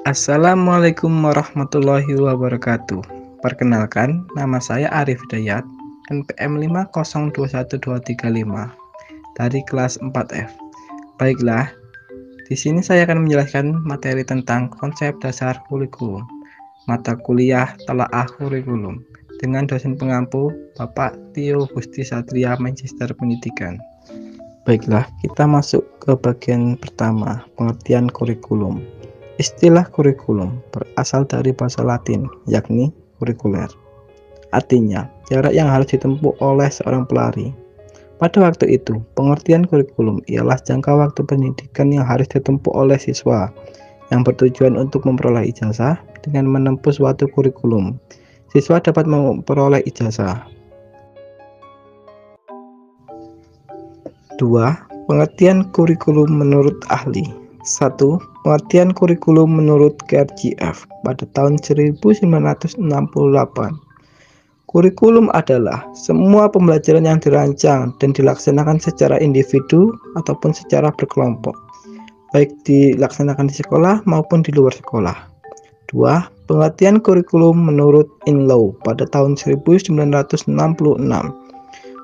Assalamualaikum warahmatullahi wabarakatuh. Perkenalkan, nama saya Arif Hidayat, NPM 5021235 dari kelas 4F. Baiklah, di sini saya akan menjelaskan materi tentang konsep dasar kurikulum, mata kuliah telaah kurikulum, dengan dosen pengampu Bapak Tio Gusti Satria Magister Pendidikan. Baiklah, kita masuk ke bagian pertama, pengertian kurikulum. Istilah kurikulum berasal dari bahasa Latin, yakni kurikuler. Artinya, jarak yang harus ditempuh oleh seorang pelari. Pada waktu itu, pengertian kurikulum ialah jangka waktu pendidikan yang harus ditempuh oleh siswa yang bertujuan untuk memperoleh ijazah. Dengan menempuh suatu kurikulum, siswa dapat memperoleh ijazah. 2. Pengertian kurikulum menurut ahli. 1. Pengertian kurikulum menurut KRJF pada tahun 1968. Kurikulum adalah semua pembelajaran yang dirancang dan dilaksanakan secara individu ataupun secara berkelompok, baik dilaksanakan di sekolah maupun di luar sekolah. 2. Pengertian kurikulum menurut INLO pada tahun 1966.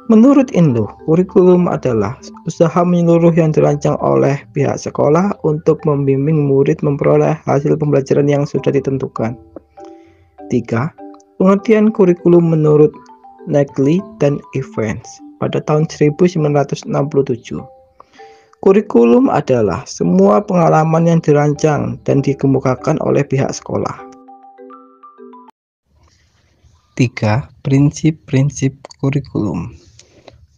Menurut INLO, kurikulum adalah usaha menyeluruh yang dirancang oleh pihak sekolah untuk membimbing murid memperoleh hasil pembelajaran yang sudah ditentukan. 3. Pengertian kurikulum menurut Nagli dan Evans pada tahun 1967. Kurikulum adalah semua pengalaman yang dirancang dan dikemukakan oleh pihak sekolah. 3. Prinsip-prinsip kurikulum.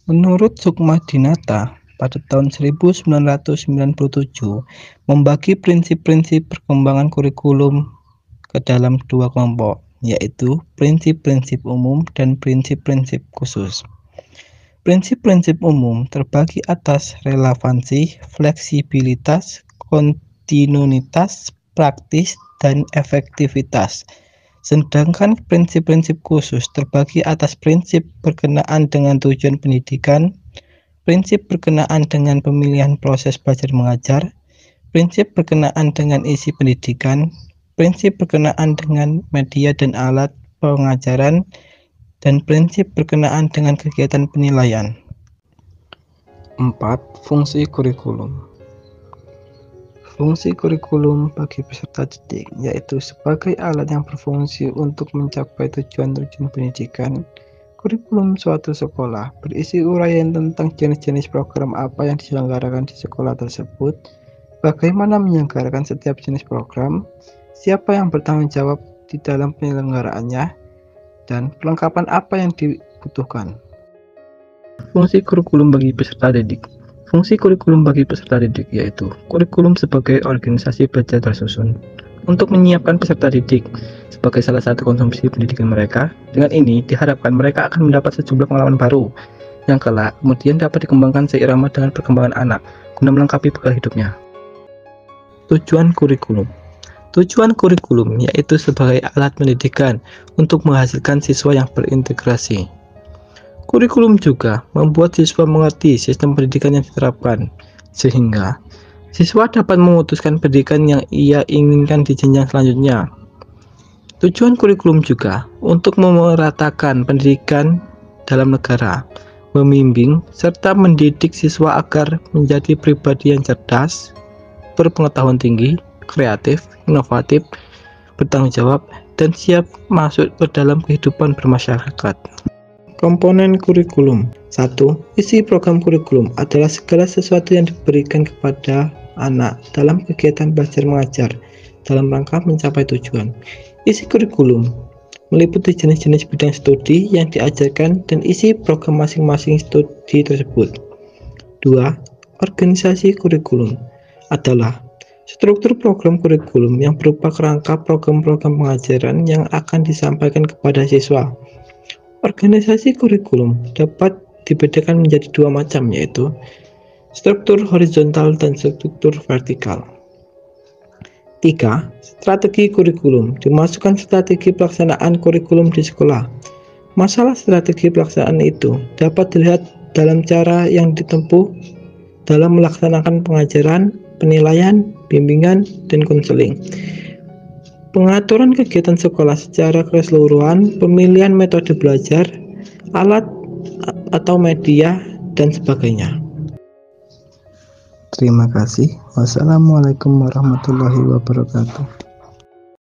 Menurut Sukmadinata pada tahun 1997 membagi prinsip-prinsip perkembangan kurikulum ke dalam dua kelompok, yaitu prinsip-prinsip umum dan prinsip-prinsip khusus. Prinsip-prinsip umum terbagi atas relevansi, fleksibilitas, kontinuitas, praktis, dan efektivitas. Sedangkan prinsip-prinsip khusus terbagi atas prinsip berkenaan dengan tujuan pendidikan, prinsip berkenaan dengan pemilihan proses belajar mengajar, prinsip berkenaan dengan isi pendidikan, prinsip berkenaan dengan media dan alat pengajaran, dan prinsip berkenaan dengan kegiatan penilaian. 4. Fungsi kurikulum. Fungsi kurikulum bagi peserta didik yaitu sebagai alat yang berfungsi untuk mencapai tujuan-tujuan pendidikan. Kurikulum suatu sekolah berisi uraian tentang jenis-jenis program apa yang diselenggarakan di sekolah tersebut, bagaimana menyelenggarakan setiap jenis program, siapa yang bertanggung jawab di dalam penyelenggaraannya, dan perlengkapan apa yang dibutuhkan. Fungsi kurikulum bagi peserta didik. Fungsi kurikulum bagi peserta didik yaitu kurikulum sebagai organisasi belajar tersusun untuk menyiapkan peserta didik sebagai salah satu konsumsi pendidikan mereka. Dengan ini diharapkan mereka akan mendapat sejumlah pengalaman baru yang kelak kemudian dapat dikembangkan seirama dengan perkembangan anak guna melengkapi bekal hidupnya. Tujuan kurikulum. Tujuan kurikulum yaitu sebagai alat pendidikan untuk menghasilkan siswa yang berintegrasi. Kurikulum juga membuat siswa mengerti sistem pendidikan yang diterapkan, sehingga siswa dapat memutuskan pendidikan yang ia inginkan di jenjang selanjutnya. Tujuan kurikulum juga untuk memeratakan pendidikan dalam negara, membimbing serta mendidik siswa agar menjadi pribadi yang cerdas, berpengetahuan tinggi, kreatif, inovatif, bertanggung jawab, dan siap masuk ke dalam kehidupan bermasyarakat. Komponen kurikulum. 1. Isi program kurikulum adalah segala sesuatu yang diberikan kepada anak dalam kegiatan belajar mengajar dalam rangka mencapai tujuan. Isi kurikulum meliputi jenis-jenis bidang studi yang diajarkan dan isi program masing-masing studi tersebut. 2. Organisasi kurikulum adalah struktur program kurikulum yang berupa kerangka program-program pengajaran yang akan disampaikan kepada siswa. Organisasi kurikulum dapat dibedakan menjadi dua macam, yaitu struktur horizontal dan struktur vertikal. 3. Strategi kurikulum. Dimasukkan strategi pelaksanaan kurikulum di sekolah. Masalah strategi pelaksanaan itu dapat dilihat dalam cara yang ditempuh dalam melaksanakan pengajaran, penilaian, bimbingan, dan konseling. pengaturan kegiatan sekolah secara keseluruhan, pemilihan metode belajar, alat atau media, dan sebagainya. Terima kasih. Wassalamualaikum warahmatullahi wabarakatuh.